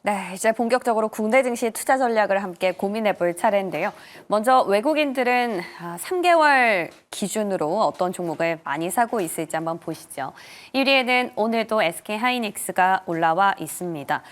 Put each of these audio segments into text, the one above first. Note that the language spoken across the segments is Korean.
네, 이제 본격적으로 국내 증시 투자 전략을 함께 고민해 볼 차례인데요. 먼저 외국인들은 3개월 기준으로 어떤 종목을 많이 사고 있을지 한번 보시죠. 1위에는 오늘도 SK하이닉스가 올라와 있습니다.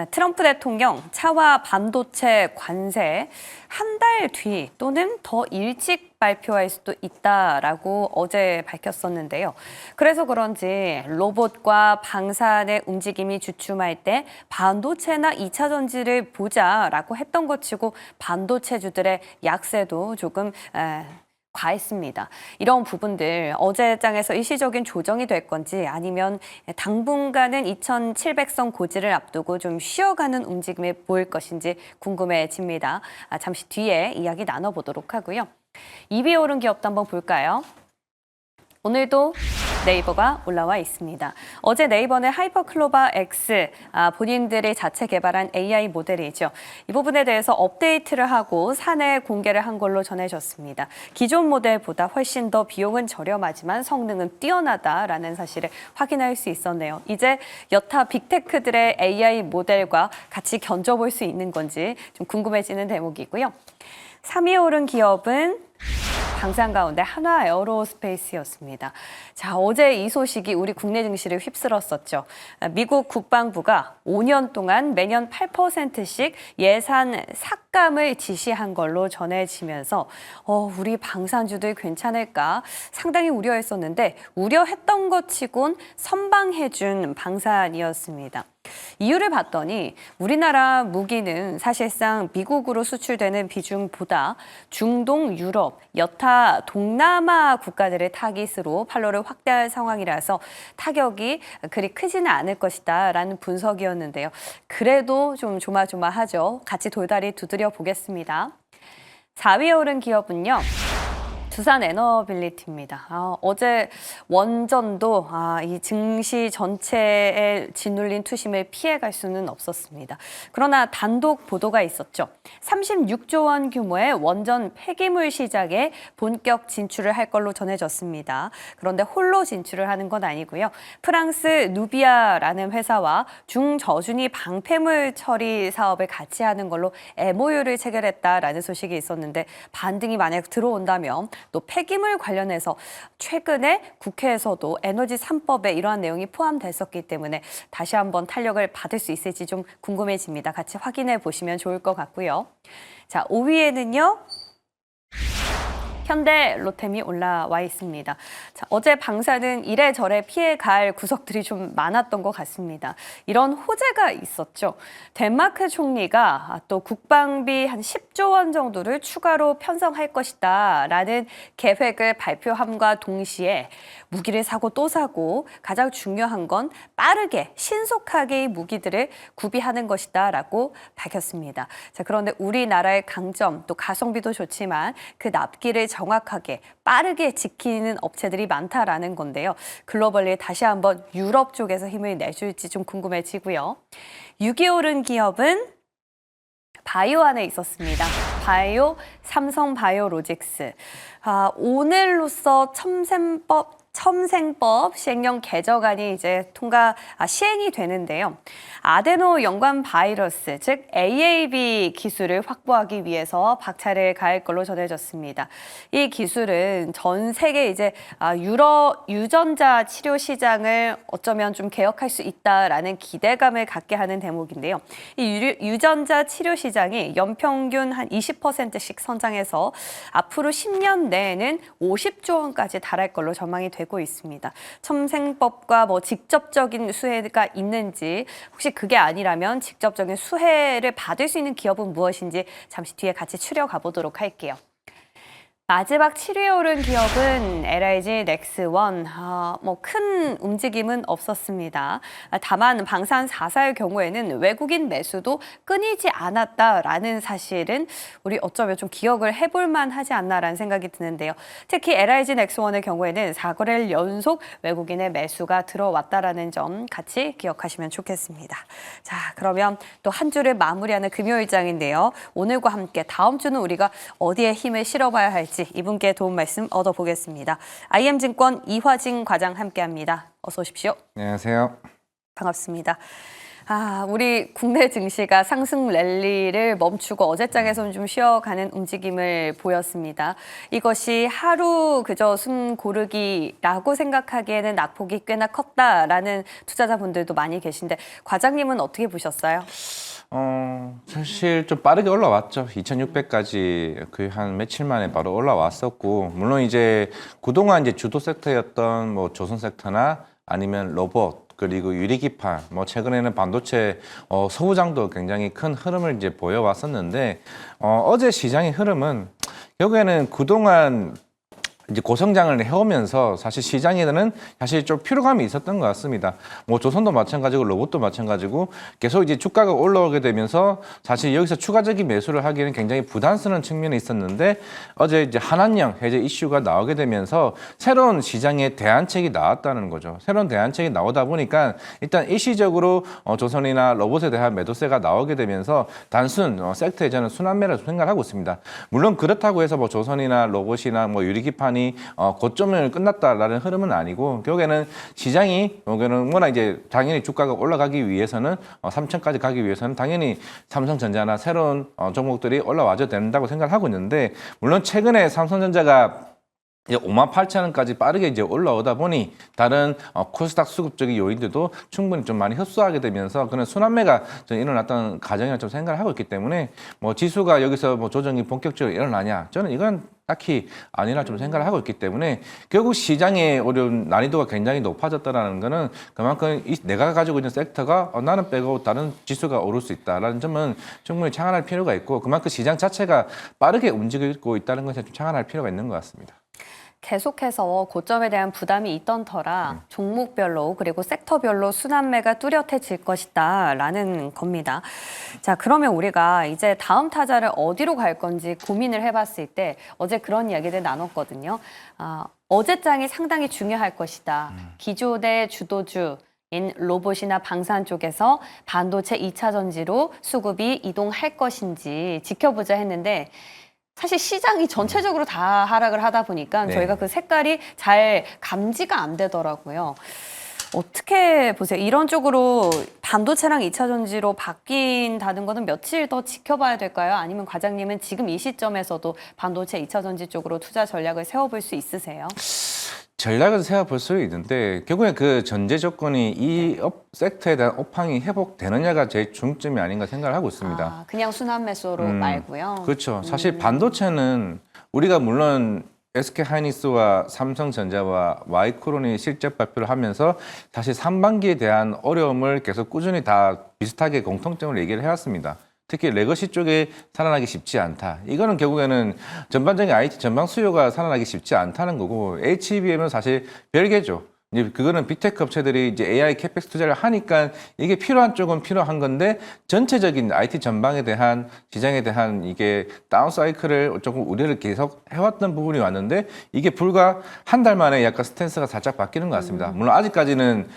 트럼프 대통령 차와 반도체 관세 한 달 뒤 또는 더 일찍 발표할 수도 있다라고 어제 밝혔었는데요. 그래서 그런지 로봇과 방산의 움직임이 주춤할 때 반도체나 2차 전지를 보자라고 했던 것 치고 반도체주들의 약세도 조금 과했습니다. 이런 부분들 어제 장에서 일시적인 조정이 될 건지 아니면 당분간은 2,700선 고지를 앞두고 좀 쉬어가는 움직임을 보일 것인지 궁금해집니다. 잠시 뒤에 이야기 나눠보도록 하고요. 2위 오른 기업도 한번 볼까요? 오늘도 네이버가 올라와 있습니다. 어제 네이버는 하이퍼클로바 X, 본인들이 자체 개발한 AI 모델이죠. 이 부분에 대해서 업데이트를 하고 사내 공개를 한 걸로 전해졌습니다. 기존 모델보다 훨씬 더 비용은 저렴하지만 성능은 뛰어나다라는 사실을 확인할 수 있었네요. 이제 여타 빅테크들의 AI 모델과 같이 견져볼 수 있는 건지 좀 궁금해지는 대목이고요. 3위 오른 기업은 방산 가운데 한화 에어로스페이스였습니다. 자, 어제 이 소식이 우리 국내 증시를 휩쓸었었죠. 미국 국방부가 5년 동안 매년 8%씩 예산 삭감을 지시한 걸로 전해지면서 우리 방산주들 괜찮을까 상당히 우려했었는데 우려했던 것 치곤 선방해준 방산이었습니다. 이유를 봤더니 우리나라 무기는 사실상 미국으로 수출되는 비중보다 중동, 유럽, 여타 동남아 국가들의 타깃으로 판로를 확대할 상황이라서 타격이 그리 크지는 않을 것이다라는 분석이었는데요. 그래도 좀 조마조마하죠. 같이 돌다리 두드려 보겠습니다. 4위에 오른 기업은요. 두산 에너빌리티입니다. 어제 원전도 이 증시 전체에 짓눌린 투심을 피해갈 수는 없었습니다. 그러나 단독 보도가 있었죠. 36조 원 규모의 원전 폐기물 시장에 본격 진출을 할 걸로 전해졌습니다. 그런데 홀로 진출을 하는 건 아니고요. 프랑스 누비아라는 회사와 중저준위 방패물 처리 사업을 같이 하는 걸로 MOU를 체결했다라는 소식이 있었는데 반등이 만약 들어온다면 또 폐기물 관련해서 최근에 국회에서도 에너지 3법에 이러한 내용이 포함됐었기 때문에 다시 한번 탄력을 받을 수 있을지 좀 궁금해집니다. 같이 확인해 보시면 좋을 것 같고요. 자, 5위에는요. 현대 로템이 올라와 있습니다. 자, 어제 방사는 이래저래 피해갈 구석들이 좀 많았던 것 같습니다. 이런 호재가 있었죠. 덴마크 총리가 또 국방비 한 10조 원 정도를 추가로 편성할 것이다라는 계획을 발표함과 동시에 무기를 사고 또 사고 가장 중요한 건 빠르게 신속하게 이 무기들을 구비하는 것이다라고 밝혔습니다. 자, 그런데 우리나라의 강점 또 가성비도 좋지만 그 납기를 정확하게 빠르게 지키는 업체들이 많다라는 건데요. 글로벌리 다시 한번 유럽 쪽에서 힘을 내줄지 좀 궁금해지고요. 6위 오른 기업은 바이오 안에 있었습니다. 바이오, 삼성바이오로직스. 오늘로써 첨생법 시행령 개정안이 이제 시행이 되는데요. 아데노 연관 바이러스, 즉 AAV 기술을 확보하기 위해서 박차를 가할 걸로 전해졌습니다. 이 기술은 전 세계 이제 유전자 치료 시장을 어쩌면 좀 개혁할 수 있다라는 기대감을 갖게 하는 대목인데요. 이 유전자 치료 시장이 연평균 한 20%씩 성장해서 앞으로 10년 내에는 50조 원까지 달할 걸로 전망이 되고 있습니다. 첨생법과 직접적인 수혜가 있는지 혹시 그게 아니라면 직접적인 수혜를 받을 수 있는 기업은 무엇인지 잠시 뒤에 같이 추려가 보도록 할게요. 마지막 7위에 오른 기업은 LIG 넥스원. 큰 움직임은 없었습니다. 다만 방산 4사의 경우에는 외국인 매수도 끊이지 않았다라는 사실은 우리 어쩌면 좀 기억을 해볼 만하지 않나라는 생각이 드는데요. 특히 LIG 넥스원의 경우에는 4거래일 연속 외국인의 매수가 들어왔다라는 점 같이 기억하시면 좋겠습니다. 자, 그러면 또 한 주를 마무리하는 금요일장인데요. 오늘과 함께 다음 주는 우리가 어디에 힘을 실어봐야 할지 이분께 도움 말씀 얻어보겠습니다. IM증권 이화진 과장 함께합니다. 어서 오십시오. 안녕하세요. 반갑습니다. 우리 국내 증시가 상승 랠리를 멈추고 어제장에서는 좀 쉬어가는 움직임을 보였습니다. 이것이 하루 그저 숨 고르기라고 생각하기에는 낙폭이 꽤나 컸다라는 투자자분들도 많이 계신데 과장님은 어떻게 보셨어요? 사실 좀 빠르게 올라왔죠. 2,600까지 그 한 며칠 만에 바로 올라왔었고, 물론 이제 그동안 이제 주도 섹터였던 뭐 조선 섹터나 아니면 로봇 그리고 유리기판, 뭐 최근에는 반도체 소부장도 굉장히 큰 흐름을 이제 보여왔었는데, 어제 시장의 흐름은 결국에는 그동안 이제 고성장을 해오면서 사실 시장에는 사실 좀 피로감이 있었던 것 같습니다. 뭐 조선도 마찬가지고 로봇도 마찬가지고 계속 이제 주가가 올라오게 되면서 사실 여기서 추가적인 매수를 하기에는 굉장히 부담스러운 측면이 있었는데 어제 이제 한한령 해제 이슈가 나오게 되면서 새로운 시장의 대안책이 나왔다는 거죠. 새로운 대안책이 나오다 보니까 일단 일시적으로 조선이나 로봇에 대한 매도세가 나오게 되면서 단순 섹터에 저는 순환매라고 생각하고 있습니다. 물론 그렇다고 해서 뭐 조선이나 로봇이나 뭐 유리기판이 고점을 끝났다라는 흐름은 아니고 결국에는 시장이 워낙 이제 당연히 주가가 올라가기 위해서는 3천까지 가기 위해서는 당연히 삼성전자나 새로운 종목들이 올라와줘야 된다고 생각을 하고 있는데 물론 최근에 삼성전자가 이제 58,000원까지 빠르게 이제 올라오다 보니 다른 코스닥 수급적인 요인들도 충분히 좀 많이 흡수하게 되면서 그런 순환매가 좀 일어났던 가정이라 좀 생각을 하고 있기 때문에 뭐 지수가 여기서 뭐 조정이 본격적으로 일어나냐 저는 이건 딱히 아니라 좀 생각을 하고 있기 때문에 결국 시장의 어려운 난이도가 굉장히 높아졌다라는 거는 그만큼 내가 가지고 있는 섹터가 나는 빼고 다른 지수가 오를 수 있다라는 점은 충분히 착안할 필요가 있고 그만큼 시장 자체가 빠르게 움직이고 있다는 것에 좀 착안할 필요가 있는 것 같습니다. 계속해서 고점에 대한 부담이 있던 터라 종목별로 그리고 섹터별로 순환매가 뚜렷해질 것이다라는 겁니다. 자, 그러면 우리가 이제 다음 타자를 어디로 갈 건지 고민을 해봤을 때 어제 그런 이야기들 나눴거든요. 어제장이 상당히 중요할 것이다. 기존의 주도주 인 로봇이나 방산 쪽에서 반도체 2차 전지로 수급이 이동할 것인지 지켜보자 했는데 사실 시장이 전체적으로 다 하락을 하다 보니까 네. 저희가 그 색깔이 잘 감지가 안 되더라고요. 어떻게 보세요? 이런 쪽으로 반도체랑 2차 전지로 바뀐다는 거는 며칠 더 지켜봐야 될까요? 아니면 과장님은 지금 이 시점에서도 반도체 2차 전지 쪽으로 투자 전략을 세워볼 수 있으세요? 전략을 세워볼 수 있는데 결국엔 그 전제 조건이 이 섹터에 대한 업황이 회복되느냐가 제일 중점이 아닌가 생각을 하고 있습니다. 그냥 순환 매수로 말고요. 그렇죠. 사실 반도체는 우리가 물론 SK하이닉스와 삼성전자와 와이크론이 실적 발표를 하면서 사실 상반기에 대한 어려움을 계속 꾸준히 다 비슷하게 공통점을 얘기를 해왔습니다. 특히 레거시 쪽에 살아나기 쉽지 않다. 이거는 결국에는 전반적인 IT 전방 수요가 살아나기 쉽지 않다는 거고 HBM은 사실 별개죠. 이제 그거는 빅테크 업체들이 이제 AI 캐펙스 투자를 하니까 이게 필요한 쪽은 필요한 건데 전체적인 IT 전방에 대한 시장에 대한 이게 다운 사이클을 조금 우려를 계속 해왔던 부분이 왔는데 이게 불과 한 달 만에 약간 스탠스가 살짝 바뀌는 것 같습니다. 물론 아직까지는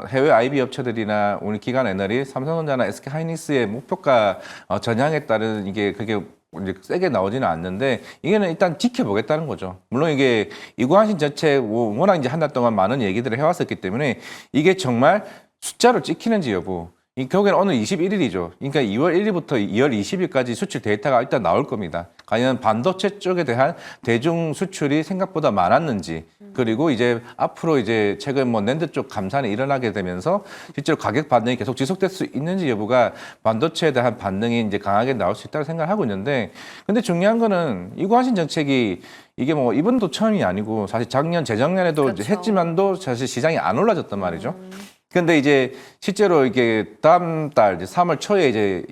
해외 IB 업체들이나 우리 기관 애널이 삼성전자나 SK하이닉스의 목표가 전향에 따른 이게 그게 이제 세게 나오지는 않는데 이게는 일단 지켜보겠다는 거죠. 물론 이게 이구환신 전체 워낙 이제 한 달 동안 많은 얘기들을 해왔었기 때문에 이게 정말 숫자로 찍히는지 여부. 이 결국에는 오늘 21일이죠. 그러니까 2월 1일부터 2월 20일까지 수출 데이터가 일단 나올 겁니다. 과연 반도체 쪽에 대한 대중 수출이 생각보다 많았는지, 그리고 이제 앞으로 이제 최근 뭐 낸드 쪽 감산이 일어나게 되면서 실제로 가격 반등이 계속 지속될 수 있는지 여부가 반도체에 대한 반등이 이제 강하게 나올 수 있다고 생각하고 있는데, 근데 중요한 거는 이구환신 정책이 이게 뭐 이번도 처음이 아니고 사실 작년, 재작년에도 그렇죠. 했지만도 사실 시장이 안 올라졌단 말이죠. 근데 이제 실제로 이게 다음 달 이제 3월 초에 이제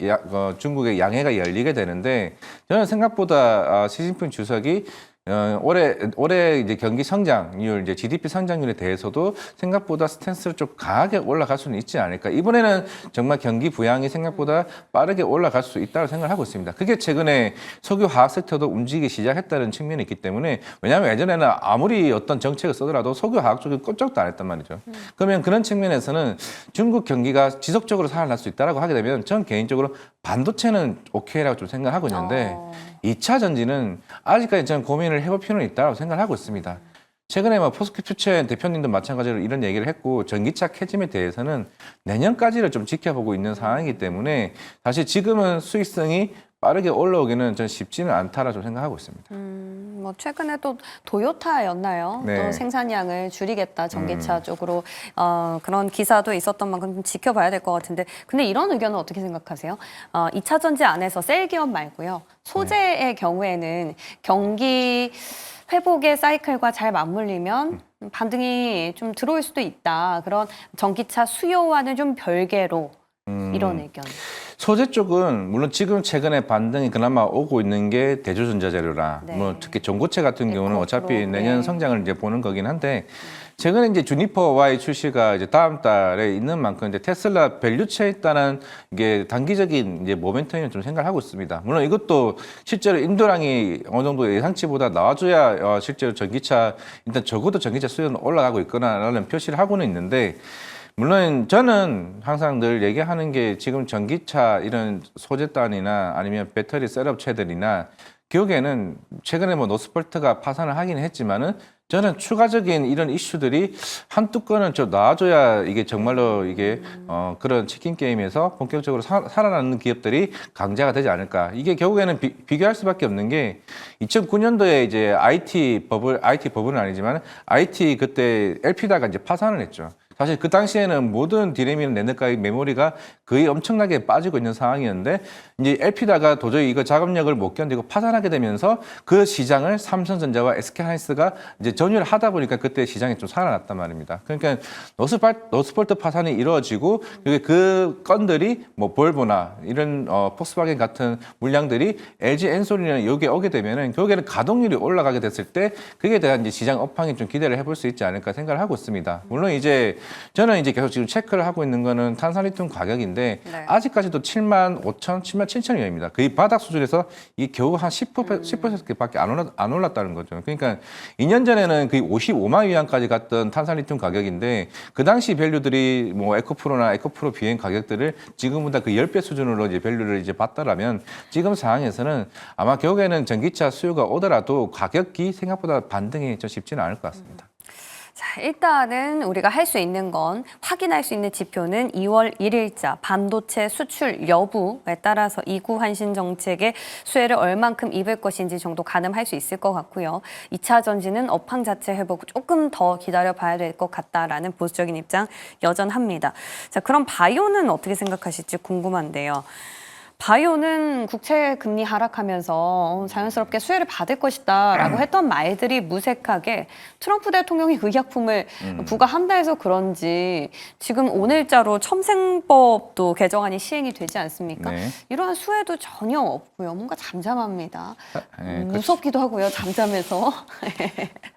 중국의 양해가 열리게 되는데 저는 생각보다 시진핑 주석이 올해 이제 경기 성장률, 이제 GDP 성장률에 대해서도 생각보다 스탠스를 좀 강하게 올라갈 수는 있지 않을까. 이번에는 정말 경기 부양이 생각보다 빠르게 올라갈 수 있다고 생각을 하고 있습니다. 그게 최근에 석유 화학 섹터도 움직이기 시작했다는 측면이 있기 때문에, 왜냐하면 예전에는 아무리 어떤 정책을 쓰더라도 석유 화학 쪽에 꼼짝도 안 했단 말이죠. 그러면 그런 측면에서는 중국 경기가 지속적으로 살아날 수 있다라고 하게 되면 전 개인적으로 반도체는 오케이라고 좀 생각하고 있는데 2차 전지는 아직까지 저는 고민을 해볼 필요는 있다고 생각을 하고 있습니다. 최근에 뭐 포스코퓨처 대표님도 마찬가지로 이런 얘기를 했고 전기차 캐즘에 대해서는 내년까지를 좀 지켜보고 있는 상황이기 때문에 사실 지금은 수익성이 빠르게 올라오기는 전 쉽지는 않다라 좀 생각하고 있습니다. 뭐 최근에 또 도요타였나요? 네. 또 생산량을 줄이겠다 전기차 쪽으로 그런 기사도 있었던 만큼 좀 지켜봐야 될 것 같은데 근데 이런 의견은 어떻게 생각하세요? 2차 전지 안에서 셀 기업 말고요. 소재의 경우에는 경기 회복의 사이클과 잘 맞물리면 반등이 좀 들어올 수도 있다. 그런 전기차 수요와는 좀 별개로 이런 의견. 소재 쪽은 물론 지금 최근에 반등이 그나마 오고 있는 게 대조전자재료라 네. 뭐 특히 전고체 같은 경우는 에코프로, 어차피 내년 네. 성장을 이제 보는 거긴 한데 최근에 이제 주니퍼와의 출시가 이제 다음 달에 있는 만큼 이제 테슬라 밸류체에 있다는 이게 단기적인 이제 모멘텀을 좀 생각을 하고 있습니다. 물론 이것도 실제로 인도량이 어느 정도 예상치보다 나와줘야 실제로 전기차 일단 적어도 전기차 수요는 올라가고 있거나라는 표시를 하고는 있는데 물론 저는 항상 늘 얘기하는 게 지금 전기차 이런 소재단이나 아니면 배터리 셋업체들이나 기억에는 최근에 뭐 노스폴트가 파산을 하긴 했지만은 저는 추가적인 이런 이슈들이 한두 건은 좀 나와줘야 이게 정말로 이게 그런 치킨 게임에서 본격적으로 살아나는 기업들이 강자가 되지 않을까. 이게 결국에는 비교할 수밖에 없는 게 2009년도에 이제 IT 버블은 아니지만 IT 그때 엘피다가 이제 파산을 했죠. 사실 그 당시에는 모든 디램이나 낸드가의 메모리가 거의 엄청나게 빠지고 있는 상황이었는데 이제 엘피다가 도저히 이거 작업력을 못 견디고 파산하게 되면서 그 시장을 삼성전자와 SK하이닉스가 이제 점유를 하다 보니까 그때 시장이 좀 살아났단 말입니다. 그러니까 노스폴트 파산이 이루어지고 그 건들이 뭐 볼보나 이런 폭스바겐 같은 물량들이 LG 엔솔이나 여기에 오게 되면은 결국에는 가동률이 올라가게 됐을 때 그에 대한 이제 시장 업황이 좀 기대를 해볼 수 있지 않을까 생각을 하고 있습니다. 물론 이제 저는 이제 계속 지금 체크를 하고 있는 거는 탄산리튬 가격인데 네. 아직까지도 7만 5천, 7만 7천 원입니다. 거의 바닥 수준에서 이게 겨우 한 10%밖에 안 올랐다는 거죠. 그러니까 2년 전에는 거의 55만 위안까지 갔던 탄산리튬 가격인데 그 당시 밸류들이 뭐 에코프로나 에코프로 비행 가격들을 지금보다 그 10배 수준으로 이제 밸류를 이제 봤다라면 지금 상황에서는 아마 결국에는 전기차 수요가 오더라도 가격이 생각보다 반등이 좀 쉽지는 않을 것 같습니다. 자, 일단은 우리가 할 수 있는 건 확인할 수 있는 지표는 2월 1일자 반도체 수출 여부에 따라서 이구환신 정책의 수혜를 얼만큼 입을 것인지 정도 가늠할 수 있을 것 같고요. 2차 전지는 업황 자체 회복 조금 더 기다려봐야 될 것 같다라는 보수적인 입장 여전합니다. 자, 그럼 바이오는 어떻게 생각하실지 궁금한데요. 바이오는 국채 금리 하락하면서 자연스럽게 수혜를 받을 것이다라고 했던 말들이 무색하게 트럼프 대통령이 의약품을 부과한다 해서 그런지 지금 오늘자로 첨생법도 개정안이 시행이 되지 않습니까? 네. 이러한 수혜도 전혀 없고요. 뭔가 잠잠합니다. 네, 무섭기도 하고요. 잠잠해서.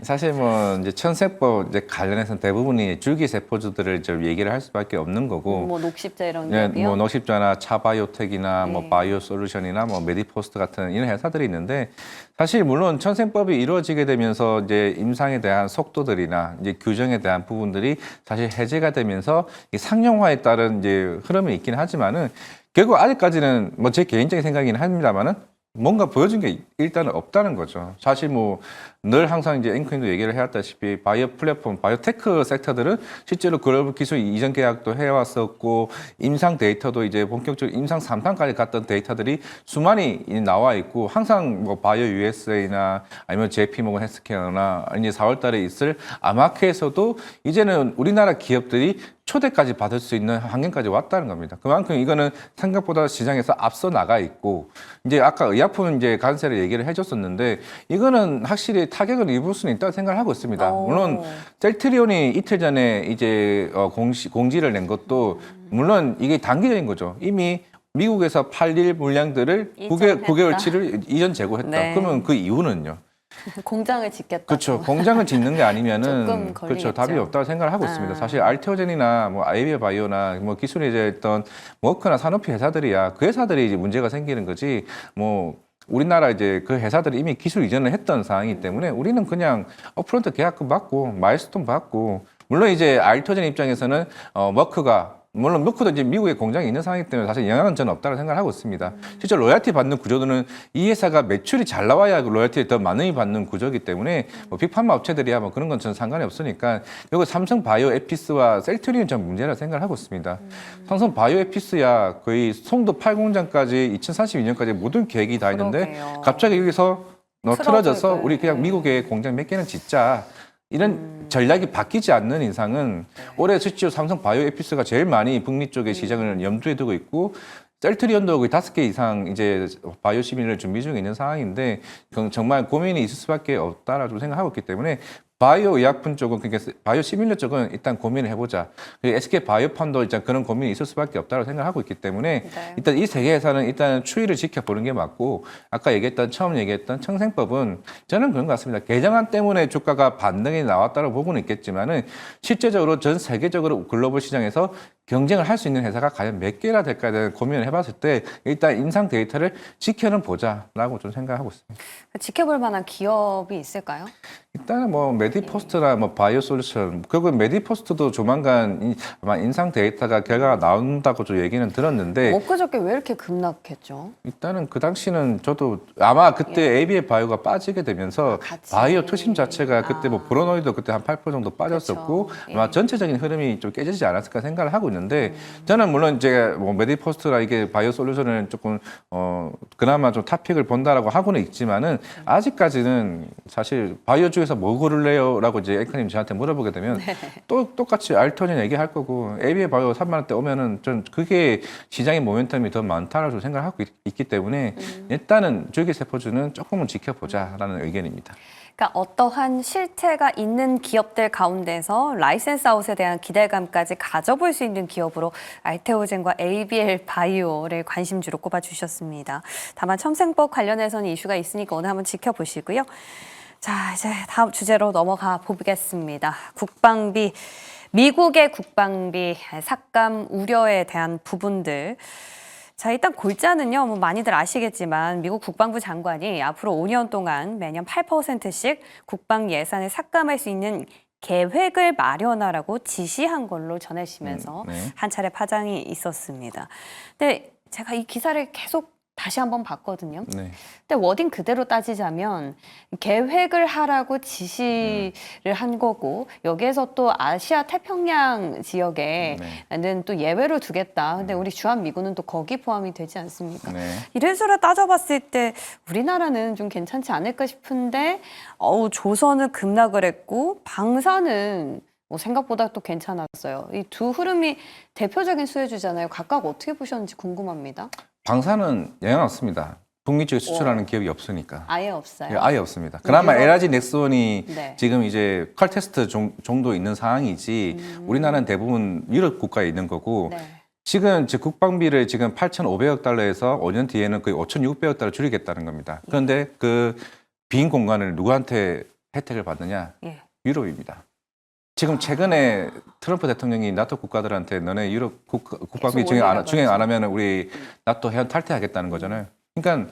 사실 뭐 이제 천세법 이제 관련해서 대부분이 줄기세포주들을 좀 얘기를 할 수밖에 없는 거고 뭐 녹십자 이런 네, 기업이요. 뭐 노십자나 차바이오텍이나 뭐 네. 바이오솔루션이나 뭐 메디포스트 같은 이런 회사들이 있는데 사실 물론 천생법이 이루어지게 되면서 이제 임상에 대한 속도들이나 이제 규정에 대한 부분들이 사실 해제가 되면서 이 상용화에 따른 이제 흐름이 있긴 하지만은 결국 아직까지는 뭐 제 개인적인 생각이긴 합니다만은 뭔가 보여준 게 일단은 없다는 거죠. 사실 뭐 늘 항상 이제 앵커님도 얘기를 해왔다시피 바이오 플랫폼, 바이오테크 섹터들은 실제로 글로벌 기술 이전 계약도 해왔었고 임상 데이터도 이제 본격적으로 임상 3탄까지 갔던 데이터들이 수많이 나와 있고 항상 뭐 바이오 USA나 아니면 JP모건 헬스케어나 이제 4월달에 있을 아마케에서도 이제는 우리나라 기업들이 초대까지 받을 수 있는 환경까지 왔다는 겁니다. 그만큼 이거는 생각보다 시장에서 앞서 나가 있고 이제 아까 의약품 이제 관세를 얘기를 해줬었는데 이거는 확실히 타격을 입을 수는 있다고 생각을 하고 있습니다. 물론 셀트리온이 이틀 전에 이제 공지를 낸 것도 물론 이게 단기적인 거죠. 이미 미국에서 팔릴 물량들을 9개월치를 이전 재고했다. 네. 그러면 그 이유는요? 공장을 짓겠다. 그렇죠. 공장을 짓는 게 조금 아니면은 걸리겠죠. 그렇죠. 답이 없다고 생각을 하고 있습니다. 사실 알테오젠이나 뭐 아이비아 바이오나 뭐 기술이 이제 있던 워크나 산업피 회사들이야 그 회사들이 이제 문제가 생기는 거지. 뭐 우리나라 이제 그 회사들이 이미 기술 이전을 했던 상황이기 때문에 우리는 그냥 업프론트 계약금 받고 마일스톤 받고 물론 이제 알테오젠 입장에서는 머크가 물론 넣고도 이제 미국에 공장이 있는 상황이기 때문에 사실 영향은 저는 없다고 생각하고 있습니다. 실제 로열티 받는 구조도는 이 회사가 매출이 잘 나와야 로열티를 더 많이 받는 구조이기 때문에 뭐 빅파마 업체들이야 뭐 그런 건 저는 상관이 없으니까 여기 삼성 바이오 에피스와 셀트리온 전 문제라 생각을 하고 있습니다. 삼성 바이오 에피스야 거의 송도 8공장까지 2032년까지 모든 계획이 다 있는데 그러게요. 갑자기 여기서 틀어져서 틀어지고. 우리 그냥 미국에 공장 몇 개는 짓자. 이런 전략이 바뀌지 않는 이상은 올해 실제로 삼성 바이오에피스가 제일 많이 북미 쪽의 시장을 염두에 두고 있고 셀트리온도 거의 5개 이상 이제 바이오 시밀을 준비 중에 있는 상황인데 그건 정말 고민이 있을 수밖에 없다라고 생각하고 있기 때문에 바이오 의약품 쪽은 그러니까 바이오 시밀러 쪽은 일단 고민을 해보자. 그리고 SK 바이오팜도 일단 그런 고민이 있을 수밖에 없다고 생각하고 있기 때문에 네. 일단 이 세 개 회사는 일단 추이를 지켜보는 게 맞고 아까 처음 얘기했던 청생법은 저는 그런 것 같습니다. 개정안 때문에 주가가 반등이 나왔다고 보고는 있겠지만은 실제적으로 전 세계적으로 글로벌 시장에서 경쟁을 할 수 있는 회사가 과연 몇 개나 될까에 대한 고민을 해봤을 때 일단 인상 데이터를 지켜는 보자라고 좀 생각하고 있습니다. 지켜볼 만한 기업이 있을까요? 일단은 뭐 메디포스트나 뭐 바이오솔루션 그리고 메디포스트도 조만간 아마 인상 데이터가 결과가 나온다고 좀 얘기는 들었는데 엊그저께 왜 이렇게 급락했죠? 일단은 그 당시는 저도 아마 그때 ABF 바이오가 빠지게 되면서 같이. 바이오 투심 자체가 그때 뭐 브로노이도 그때 한 8% 정도 빠졌었고 그쵸. 아마 예. 전체적인 흐름이 좀 깨지지 않았을까 생각을 하고 있는데 저는 물론 이제 뭐 메디포스트나 이게 바이오 솔루션을 조금 그나마 좀 탑픽을 본다라고 하고는 있지만은 아직까지는 사실 바이오 중에서 뭐 고를래요라고 이제 앵커님 저한테 물어보게 되면 또 똑같이 알토닌 얘기할 거고 ABF 바이오 3만 원대 오면은 전 그게 시장의 모멘텀이 더 많다라고 생각하고 있기 때문에 일단은 줄기세포주는 조금은 지켜보자라는 의견입니다. 그러니까 어떠한 실체가 있는 기업들 가운데서 라이센스 아웃에 대한 기대감까지 가져볼 수 있는 기업으로 알테오젠과 ABL 바이오를 관심주로 꼽아주셨습니다. 다만 첨생법 관련해서는 이슈가 있으니까 오늘 한번 지켜보시고요. 자, 이제 다음 주제로 넘어가 보겠습니다. 국방비, 미국의 국방비 삭감 우려에 대한 부분들. 자, 일단 골자는요, 뭐 많이들 아시겠지만 미국 국방부 장관이 앞으로 5년 동안 매년 8%씩 국방 예산을 삭감할 수 있는 계획을 마련하라고 지시한 걸로 전해지면서 네. 한 차례 파장이 있었습니다. 근데 제가 이 기사를 계속 다시 한번 봤거든요. 네. 근데 워딩 그대로 따지자면 계획을 하라고 지시를 한 거고 여기에서 또 아시아 태평양 지역에는 또 예외로 두겠다. 근데 우리 주한미군은 또 거기 포함이 되지 않습니까? 네. 이래저래 따져봤을 때 우리나라는 좀 괜찮지 않을까 싶은데 조선은 급락을 했고 방사는 뭐 생각보다 또 괜찮았어요. 이 두 흐름이 대표적인 수혜주잖아요. 각각 어떻게 보셨는지 궁금합니다. 방사는 영향 없습니다. 북미 쪽에 수출하는 기업이 없으니까. 아예 없어요. 예, 아예 없습니다. 그나마 LG 넥슨이 네. 지금 이제 컬 테스트 정도 있는 상황이지 우리나라는 대부분 유럽 국가에 있는 거고 네. 지금 국방비를 지금 8,500억 달러에서 5년 뒤에는 거의 5,600억 달러 줄이겠다는 겁니다. 그런데 그 빈 공간을 누구한테 혜택을 받느냐? 예. 유럽입니다. 지금 최근에 트럼프 대통령이 나토 국가들한테 너네 유럽 국방비 계속 중행 안 하면 우리 나토 회원 탈퇴하겠다는 거잖아요. 그러니까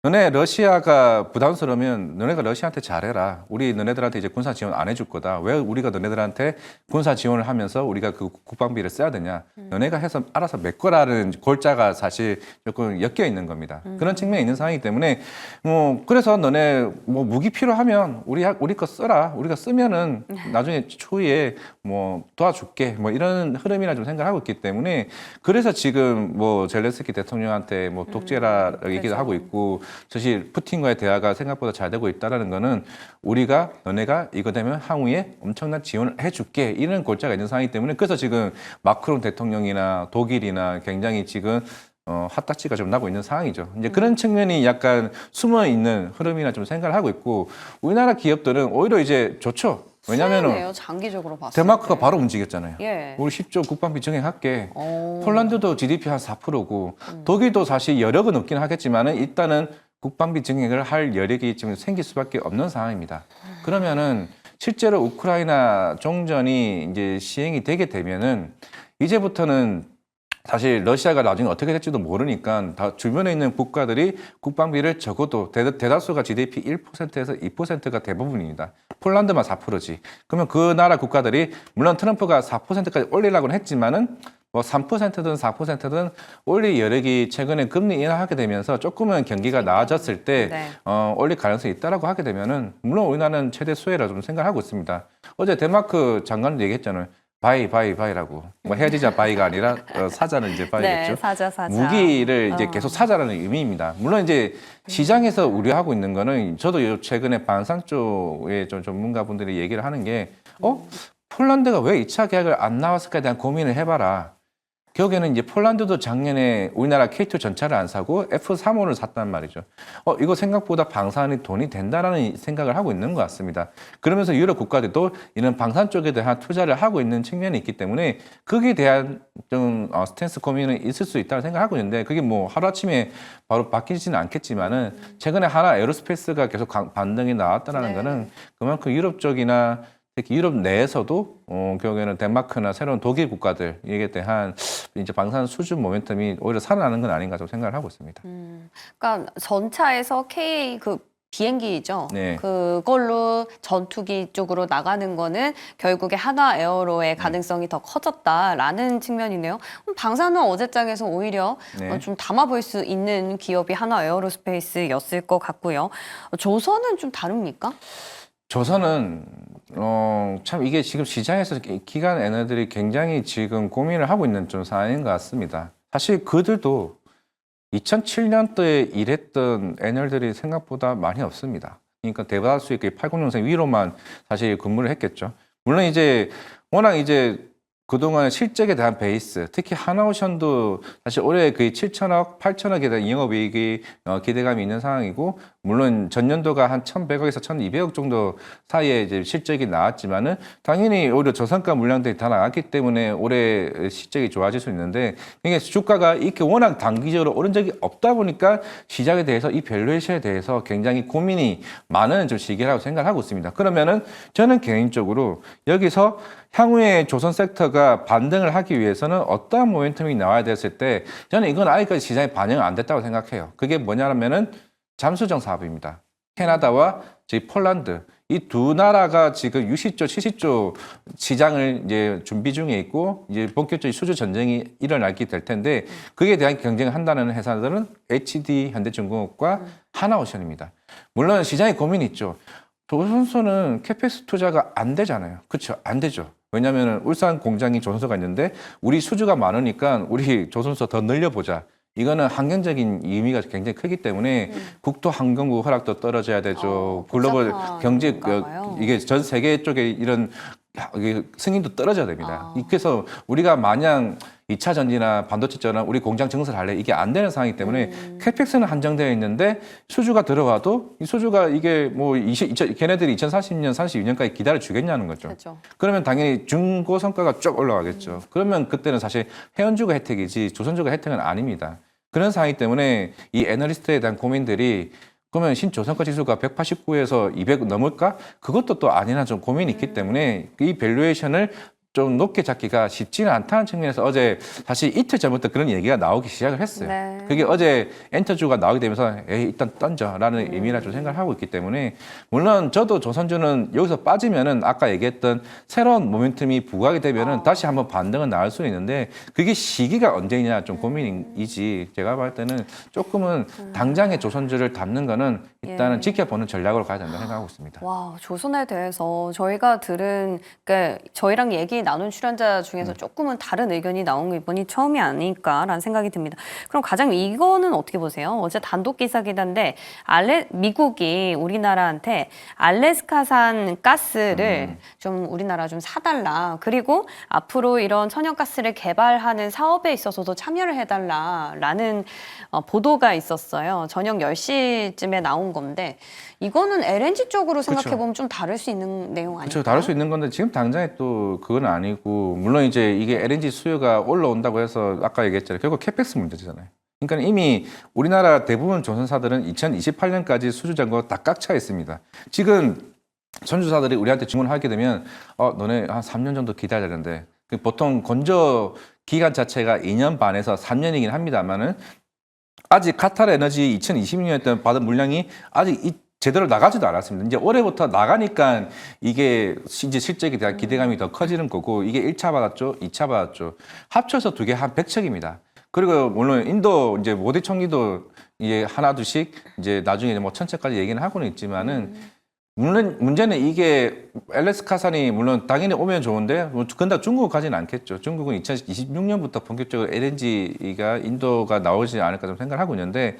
너네 러시아가 부담스러우면 너네가 러시아한테 잘해라. 우리 너네들한테 이제 군사 지원 안 해줄 거다. 왜 우리가 너네들한테 군사 지원을 하면서 우리가 그 국방비를 써야 되냐. 너네가 해서 알아서 메꿔라는 골자가 사실 조금 엮여 있는 겁니다. 그런 측면이 있는 상황이기 때문에 뭐 그래서 너네 뭐 무기 필요하면 우리 거 써라. 우리가 쓰면은 나중에 추후에 뭐 도와줄게. 뭐 이런 흐름이라 좀 생각하고 있기 때문에 그래서 지금 뭐 젤렌스키 대통령한테 뭐 독재라 얘기도 그렇죠. 하고 있고 사실 푸틴과의 대화가 생각보다 잘 되고 있다는 거는 우리가 너네가 이거 되면 향후에 엄청난 지원을 해줄게 이런 골자가 있는 상황이기 때문에 그래서 지금 마크롱 대통령이나 독일이나 굉장히 지금 핫딱지가 좀 나고 있는 상황이죠. 이제 그런 측면이 약간 숨어 있는 흐름이나 좀 생각을 하고 있고 우리나라 기업들은 오히려 이제 좋죠. 왜냐면은 수혜네요, 장기적으로 봤을 덴마크가 때. 바로 움직였잖아요. 예. 우리 10조 국방비 증액할게. 오. 폴란드도 GDP 한 4%고 독일도 사실 여력은 없긴 하겠지만은 일단은 국방비 증액을 할 여력이 지금 생길 수밖에 없는 상황입니다. 그러면은 실제로 우크라이나 종전이 이제 시행이 되게 되면은 이제부터는 사실 러시아가 나중에 어떻게 될지도 모르니까 다 주변에 있는 국가들이 국방비를 적어도 대다수가 GDP 1%에서 2%가 대부분입니다. 폴란드만 4%지. 그러면 그 나라 국가들이 물론 트럼프가 4%까지 올리려고는 했지만은 뭐 3%든 4%든 올릴 여력이 최근에 금리 인하하게 되면서 조금은 경기가 나아졌을 때 네. 올릴 가능성이 있다라고 하게 되면은 물론 우리나라는 최대 수혜라 좀 생각하고 있습니다. 어제 덴마크 장관도 얘기했잖아요. 바이라고. 뭐 헤어지자 바이가 아니라 사자는 이제 바이겠죠. 네, 사자. 무기를 이제 계속 사자라는 의미입니다. 물론 이제 시장에서 우려하고 있는 거는 저도 최근에 방산 쪽에 좀 전문가분들이 얘기를 하는 게 폴란드가 왜 2차 계약을 안 나왔을까에 대한 고민을 해봐라. 결국에는 이제 폴란드도 작년에 우리나라 K2 전차를 안 사고 F-35를 샀단 말이죠. 이거 생각보다 방산이 돈이 된다라는 생각을 하고 있는 것 같습니다. 그러면서 유럽 국가들도 이런 방산 쪽에 대한 투자를 하고 있는 측면이 있기 때문에 거기에 대한 좀 스탠스 고민은 있을 수 있다고 생각하고 있는데 그게 뭐 하루아침에 바로 바뀌지는 않겠지만은 최근에 하나 에어로스페이스가 계속 반등이 나왔다는 거는 그만큼 유럽 쪽이나 특히 유럽 내에서도 결국에는 덴마크나 새로운 독일 국가들에 대한 이제 방산 수준 모멘텀이 오히려 살아나는 건 아닌가 좀 생각을 하고 있습니다. 그러니까 전차에서 KA 그 비행기죠. 네. 그걸로 전투기 쪽으로 나가는 거는 결국에 하나 에어로의 가능성이 더 커졌다라는 측면이네요. 그럼 방산은 어제장에서 오히려 네. 좀 담아볼 수 있는 기업이 하나 에어로스페이스였을 것 같고요. 조선은 좀 다릅니까? 조선은 참 이게 지금 시장에서 기관 애널들이 굉장히 지금 고민을 하고 있는 좀 상황인 것 같습니다. 사실 그들도 2007년도에 일했던 애널들이 생각보다 많이 없습니다. 그러니까 대다수 이렇게 80년생 위로만 사실 근무를 했겠죠. 물론 이제 워낙 이제 그동안 실적에 대한 베이스, 특히 하나오션도 사실 올해 거의 7천억, 8천억에 대한 영업이익이 기대감이 있는 상황이고, 물론 전년도가 한 1,100억에서 1,200억 정도 사이에 이제 실적이 나왔지만은 당연히 오히려 저성과 물량들이 다 나왔기 때문에 올해 실적이 좋아질 수 있는데, 이게 주가가 이렇게 워낙 단기적으로 오른 적이 없다 보니까 시장에 대해서 이 밸류에이션에 대해서 굉장히 고민이 많은 좀 시기라고 생각을 하고 있습니다. 그러면은 저는 개인적으로 여기서 향후에 조선 섹터가 반등을 하기 위해서는 어떠한 모멘텀이 나와야 됐을 때 저는 이건 아직까지 시장에 반영이 안 됐다고 생각해요. 그게 뭐냐면은 잠수정 사업입니다. 캐나다와 저희 폴란드 이 두 나라가 지금 60조, 70조 시장을 이제 준비 중에 있고 이제 본격적인 수주 전쟁이 일어나게 될 텐데 그에 대한 경쟁을 한다는 회사들은 HD 현대중공업과 하나오션입니다. 물론 시장에 고민이 있죠. 조선소는 캐펙스 투자가 안 되잖아요. 그렇죠? 안 되죠. 왜냐하면 울산 공장이 조선소가 있는데 우리 수주가 많으니까 우리 조선소 더 늘려보자. 이거는 환경적인 의미가 굉장히 크기 때문에 국토 환경부 허락도 떨어져야 되죠. 글로벌 경제 이게 전 세계 쪽에 이런 승인도 떨어져야 됩니다. 그래서 우리가 마냥 2차 전지나 반도체처럼 우리 공장 증설할래 이게 안 되는 상황이기 때문에 캐펙스는 한정되어 있는데 수주가 들어와도 이 수주가 이게 뭐 걔네들이 2040년, 42년까지 기다려 주겠냐는 거죠. 그렇죠. 그러면 당연히 중고 성과가 쭉 올라가겠죠. 그러면 그때는 사실 해운주가 혜택이지 조선주가 혜택은 아닙니다. 그런 상황이기 때문에 이 애널리스트에 대한 고민들이 그러면 신조선가 지수가 189에서 200 넘을까? 그것도 또 아니나 좀 고민이 있기 때문에 이 밸류에이션을 좀 높게 잡기가 쉽지는 않다는 측면에서 어제 사실 이틀 전부터 그런 얘기가 나오기 시작을 했어요. 네. 그게 어제 엔터주가 나오게 되면서 에이 일단 던져라는 의미라 좀 생각을 하고 있기 때문에 물론 저도 조선주는 여기서 빠지면은 아까 얘기했던 새로운 모멘텀이 부각이 되면은 다시 한번 반등은 나올 수 있는데 그게 시기가 언제냐 좀 고민이지 제가 봤을 때는 조금은 당장의 조선주를 담는 거는 일단은 예. 지켜보는 전략으로 가야 된다 생각하고 있습니다. 와, 조선에 대해서 저희가 들은, 그러니까 저희랑 얘기 나눈 출연자 중에서 조금은 다른 의견이 나온 게 이번이 처음이 아닐까라는 생각이 듭니다. 그럼 가장 이거는 어떻게 보세요? 어제 단독 기사 기사인데 미국이 우리나라한테 알래스카산 가스를 좀 우리나라 좀 사달라. 그리고 앞으로 이런 천연가스를 개발하는 사업에 있어서도 참여를 해달라라는 보도가 있었어요. 저녁 10시쯤에 나온 건데 이거는 LNG 쪽으로 생각해보면 좀 다를 수 있는 내용 아닐까요? 그렇죠. 다를 수 있는 건데 지금 당장에 또 그건 아니고 물론 이제 이게 LNG 수요가 올라온다고 해서 아까 얘기했잖아요. 결국 캐펙스 문제잖아요. 그러니까 이미 우리나라 대부분 조선사들은 2028년까지 수주 잔고가 다 꽉 차 있습니다. 지금 선주사들이 우리한테 주문하게 되면 너네 한 3년 정도 기다려야 되는데 보통 건조 기간 자체가 2년 반에서 3년이긴 합니다만은 아직 카타르 에너지 2022년에 받은 물량이 아직 제대로 나가지도 않았습니다. 이제 올해부터 나가니까 이게 이제 실적에 대한 기대감이 더 커지는 거고, 이게 1차 받았죠, 2차 받았죠. 합쳐서 두 개 한 100척입니다. 그리고 물론 인도 이제 모디 총리도 이게 하나 둘씩 이제 나중에 뭐 1000척까지 얘기는 하고는 있지만은 물론 문제는 이게 LS 카산이 물론 당연히 오면 좋은데 뭐 근데 중국 가지는 않겠죠. 중국은 2026년부터 본격적으로 LNG가 인도가 나오지 않을까 좀 생각을 하고 있는데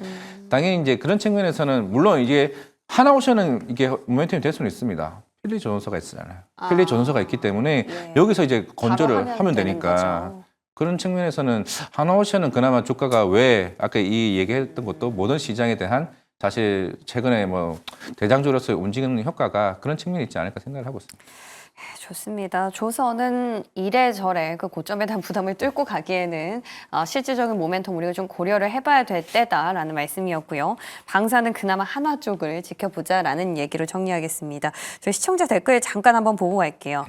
당연히 이제 그런 측면에서는 물론 이게 하나오션은 이게 모멘텀이 될 수는 있습니다. 필리 조선소가 있잖아요. 필리 조선소가 있기 때문에 예. 여기서 이제 건조를 바로 하면 되는 되니까 거죠. 그런 측면에서는 하나오션은 그나마 주가가 왜 아까 이 얘기했던 것도 모든 시장에 대한 사실 최근에 뭐 대장주로서의 움직이는 효과가 그런 측면이 있지 않을까 생각을 하고 있습니다. 좋습니다. 조선은 이래저래 그 고점에 대한 부담을 뚫고 가기에는 실질적인 모멘텀 우리가 좀 고려를 해봐야 될 때다라는 말씀이었고요. 방사는 그나마 한화 쪽을 지켜보자라는 얘기로 정리하겠습니다. 저희 시청자 댓글 잠깐 한번 보고 갈게요.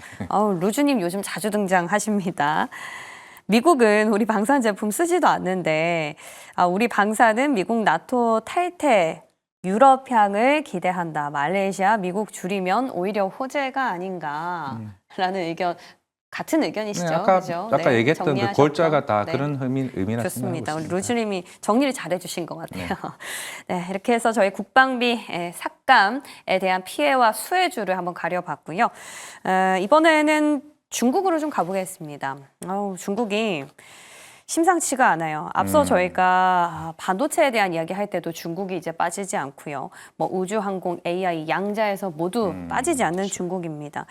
루즈님 요즘 자주 등장하십니다. 미국은 우리 방산 제품 쓰지도 않는데 우리 방사는 미국 나토 탈퇴 유럽향을 기대한다. 말레이시아, 미국 줄이면 오히려 호재가 아닌가라는 의견, 같은 의견이시죠? 아까 그죠? 아까 네, 얘기했던 그 정리하셨던. 골자가 다 네. 그런 의미라 좋습니다. 우리 생각하고 있습니다. 루즈님이 정리를 잘해주신 것 같아요. 네, 이렇게 해서 저희 국방비 삭감에 대한 피해와 수혜주를 한번 가려봤고요. 이번에는 중국으로 좀 가보겠습니다. 중국이 심상치가 않아요. 앞서 저희가 반도체에 대한 이야기 할 때도 중국이 이제 빠지지 않고요. 뭐 우주, 항공, AI 양자에서 모두 빠지지 않는 중국입니다.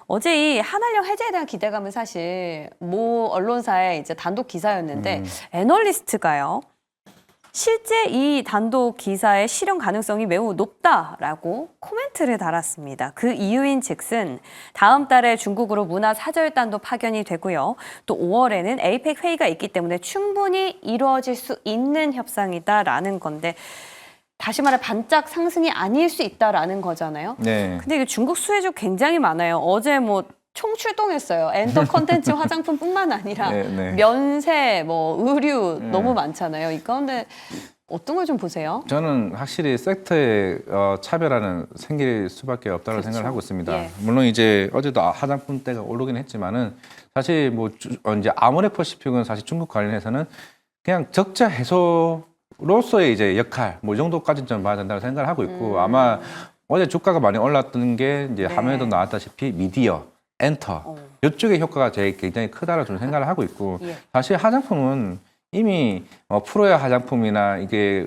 어제 이 한한령 해제에 대한 기대감은 사실 모 언론사의 이제 단독 기사였는데 애널리스트가요. 실제 이 단독 기사의 실현 가능성이 매우 높다라고 코멘트를 달았습니다. 그 이유인 즉슨 다음 달에 중국으로 문화사절단도 파견이 되고요. 또 5월에는 에이펙 회의가 있기 때문에 충분히 이루어질 수 있는 협상이다라는 건데 다시 말해 반짝 상승이 아닐 수 있다라는 거잖아요. 네. 근데 이게 중국 수혜주 굉장히 많아요. 어제 뭐 총출동했어요. 엔터 컨텐츠 화장품뿐만 아니라 네. 면세, 뭐 의류 너무 많잖아요. 이 가운데 어떤 걸 좀 보세요? 저는 확실히 섹터의 차별화는 생길 수밖에 없다고 생각을 하고 있습니다. 예. 물론 이제 어제도 화장품대가 오르긴 했지만은 사실 뭐 이제 아모레퍼시픽은 사실 중국 관련해서는 그냥 적자 해소로서의 이제 역할 뭐 이 정도까지는 좀 봐야 된다고 생각을 하고 있고 아마 어제 주가가 많이 올랐던 게 이제 네. 화면에도 나왔다시피 미디어, 엔터 이쪽의 효과가 제일 굉장히 크다고 좀 생각을 하고 있고 예. 사실 화장품은 이미 프로야 화장품이나 이게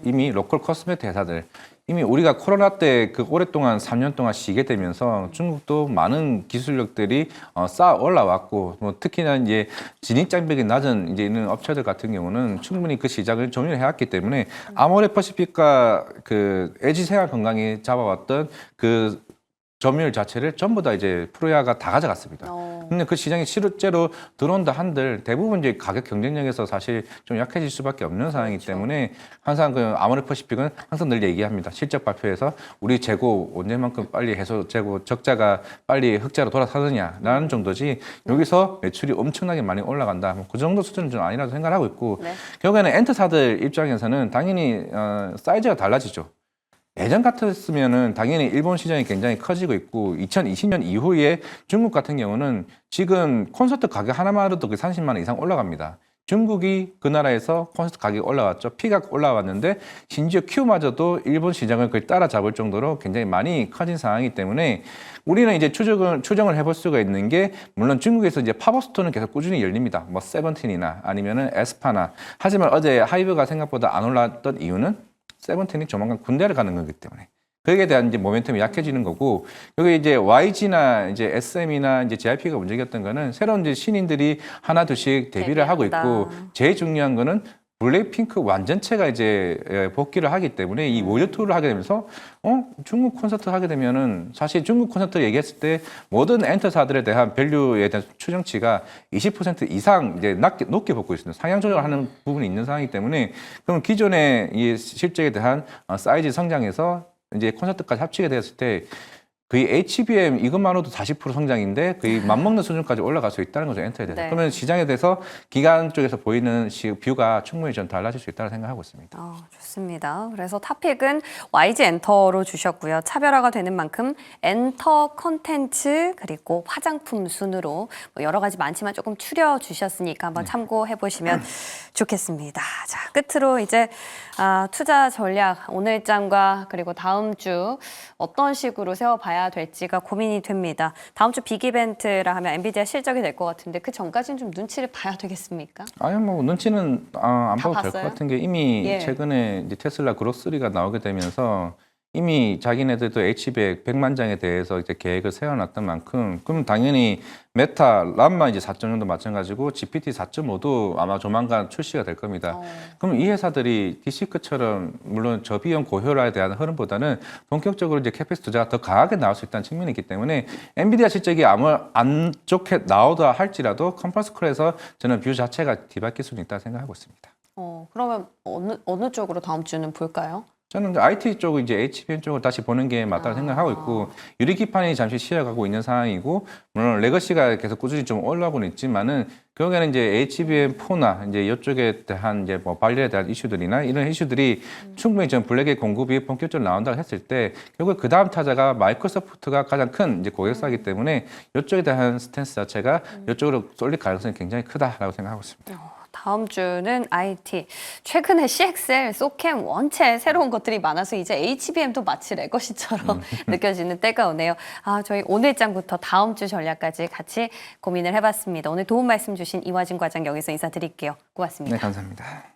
이미 로컬 코스메틱 회사들 이미 우리가 코로나 때 그 오랫동안 3년 동안 쉬게 되면서 중국도 많은 기술력들이 쌓아 올라왔고 뭐 특히나 이제 진입 장벽이 낮은 이제 있는 업체들 같은 경우는 충분히 그 시장을 점유를 해왔기 때문에 아모레퍼시픽과 그 LG 생활건강이 잡아왔던 그 점유율 자체를 전부 다 이제 프로야가 다 가져갔습니다. 근데 그 시장이 실제로 들어온다 한들 대부분 이제 가격 경쟁력에서 사실 좀 약해질 수밖에 없는 상황이기 때문에 항상 그 아모레퍼시픽은 항상 늘 얘기합니다. 실적 발표에서 우리 재고 언제만큼 빨리 해소 재고 적자가 빨리 흑자로 돌아서느냐라는 정도지 여기서 매출이 엄청나게 많이 올라간다. 뭐 그 정도 수준은 좀 아니라고 생각하고 있고 네. 결국에는 엔터사들 입장에서는 당연히 사이즈가 달라지죠. 예전 같았으면은 당연히 일본 시장이 굉장히 커지고 있고 2020년 이후에 중국 같은 경우는 지금 콘서트 가격 하나만으로도 30만 원 이상 올라갑니다. 중국이 그 나라에서 콘서트 가격이 올라왔죠. 피가 올라왔는데 심지어 Q마저도 일본 시장을 거의 따라잡을 정도로 굉장히 많이 커진 상황이기 때문에 우리는 이제 추정을 해볼 수가 있는 게 물론 중국에서 이제 팝업 스토어는 계속 꾸준히 열립니다. 뭐 세븐틴이나 아니면은 에스파나 하지만 어제 하이브가 생각보다 안 올랐던 이유는 세븐틴이 조만간 군대를 가는 거기 때문에 거기에 대한 이제 모멘텀이 약해지는 거고 여기 이제 YG나 이제 SM이나 이제 JYP가 문제였던 거는 새로운 이제 신인들이 하나 둘씩 데뷔를 하고 있고 제일 중요한 거는 블랙핑크 완전체가 이제 복귀를 하기 때문에 이 월드 투어를 하게 되면서 중국 콘서트 하게 되면은 사실 중국 콘서트 얘기했을 때 모든 엔터사들에 대한 밸류에 대한 추정치가 20% 이상 이제 높게 보고 있습니다. 상향 조정하는 부분이 있는 상황이기 때문에 그럼 기존의 이 실적에 대한 사이즈 성장에서 이제 콘서트까지 합치게 되었을 때 거의 HBM 이것만으로도 40% 성장인데 거의 맞먹는 수준까지 올라갈 수 있다는 거죠. 엔터에 대해서. 네. 그러면 시장에 대해서 기관 쪽에서 보이는 뷰가 충분히 좀 달라질 수 있다고 생각하고 있습니다. 좋습니다. 그래서 탑픽은 YG 엔터로 주셨고요. 차별화가 되는 만큼 엔터 컨텐츠 그리고 화장품 순으로 뭐 여러 가지 많지만 조금 추려 주셨으니까 한번 참고해 보시면 좋겠습니다. 자, 끝으로 이제 투자 전략 오늘장과 그리고 다음 주 어떤 식으로 세워봐야 될지가 고민이 됩니다. 다음 주 빅 이벤트라 하면 엔비디아 실적이 될 것 같은데 그 전까지는 좀 눈치를 봐야 되겠습니까? 아니 뭐 눈치는 안 다 봐도 될 것 봤어요? 같은 게 이미 예. 최근에 이제 테슬라 그로스3가 나오게 되면서 이미 자기네들도 H100 100만 장에 대해서 이제 계획을 세워놨던 만큼 그럼 당연히 메타 람마 이제 4.0도 마찬가지고 GPT 4.5도 아마 조만간 출시가 될 겁니다. 그럼 이 회사들이 디시크처럼 물론 저비용 고효화에 대한 흐름보다는 본격적으로 이제 캐pex 투자가 더 강하게 나올 수 있다는 측면이 있기 때문에 엔비디아 실적이 아무 안 좋게 나오다 할지라도 컨퍼런스 콜에서 저는 뷰 자체가 뒤바뀔 수는 있다고 생각하고 있습니다. 그러면 어느 쪽으로 다음 주는 볼까요? 저는 IT 쪽을 이제 HBM 쪽을 다시 보는 게 맞다고 생각하고 있고 유리기판이 잠시 쉬어가고 있는 상황이고 물론 레거시가 계속 꾸준히 좀 올라오고는 있지만은 결국에는 이제 HBM4나 이제 이쪽에 대한 이제 뭐 발열에 대한 이슈들이나 이런 이슈들이 충분히 좀 블랙의 공급이 본격적으로 나온다고 했을 때 결국 그 다음 타자가 마이크로소프트가 가장 큰 이제 고객사이기 때문에 이쪽에 대한 스탠스 자체가 이쪽으로 쏠릴 가능성이 굉장히 크다라고 생각하고 있습니다. 다음 주는 IT. 최근에 CXL, 소캠, 원체 새로운 것들이 많아서 이제 HBM도 마치 레거시처럼 느껴지는 때가 오네요. 저희 오늘장부터 다음 주 전략까지 같이 고민을 해봤습니다. 오늘 도움 말씀 주신 이화진 과장 여기서 인사드릴게요. 고맙습니다. 네, 감사합니다.